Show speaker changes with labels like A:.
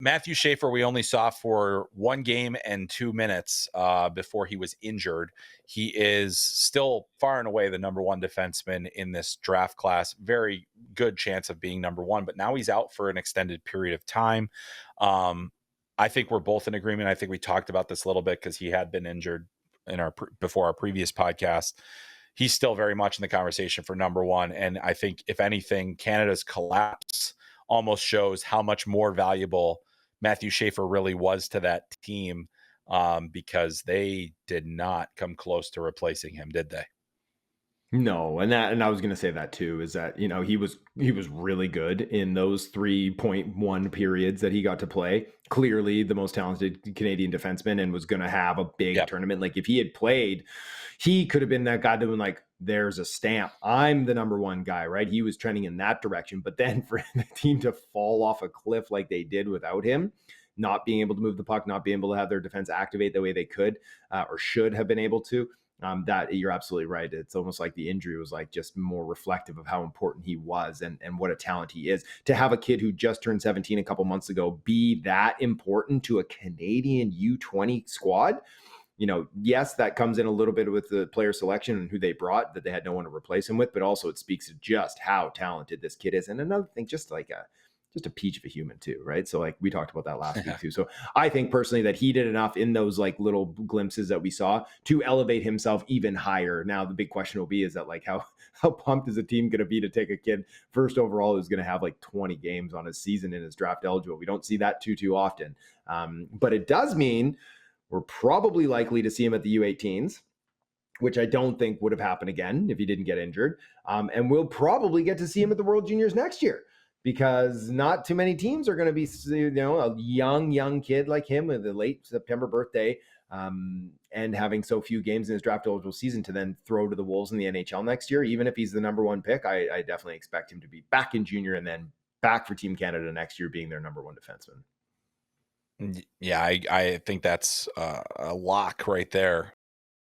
A: Matthew Schaefer, we only saw for 1 game and 2 minutes before he was injured. He is still far and away the number one defenseman in this draft class. Very good chance of being number one, but now he's out for an extended period of time. I think we're both in agreement. I think we talked about this a little bit because he had been injured in before our previous podcast. He's still very much in the conversation for number one. And I think, if anything, Canada's collapse almost shows how much more valuable Matthew Schaefer really was to that team, because they did not come close to replacing him, did they?
B: No, and I was going to say that too, is that, he was really good in those 3.1 periods that he got to play. Clearly the most talented Canadian defenseman, and was going to have a big tournament. Like, if he had played, he could have been that guy that was like, there's a stamp, I'm the number one guy, right? He was trending in that direction. But then for the team to fall off a cliff like they did without him, not being able to move the puck, not being able to have their defense activate the way they could or should have been able to, that you're absolutely right. It's almost like the injury was like just more reflective of how important he was and what a talent he is. To have a kid who just turned 17 a couple months ago be that important to a Canadian U20 squad, yes, that comes in a little bit with the player selection and who they brought, that they had no one to replace him with, but also it speaks to just how talented this kid is. And another thing, just a peach of a human too, right? So like we talked about that last week too. So I think personally that he did enough in those like little glimpses that we saw to elevate himself even higher. Now the big question will be, is that like how pumped is a team going to be to take a kid first overall who's going to have like 20 games on his season and is draft eligible? We don't see that too often. But it does mean we're probably likely to see him at the U18s, which I don't think would have happened again if he didn't get injured. And we'll probably get to see him at the World Juniors next year, because not too many teams are going to be, a young kid like him with a late September birthday, and having so few games in his draft eligible season to then throw to the Wolves in the NHL next year. Even if he's the number one pick, I definitely expect him to be back in junior and then back for Team Canada next year, being their number one defenseman.
A: Yeah, I think that's a lock right there.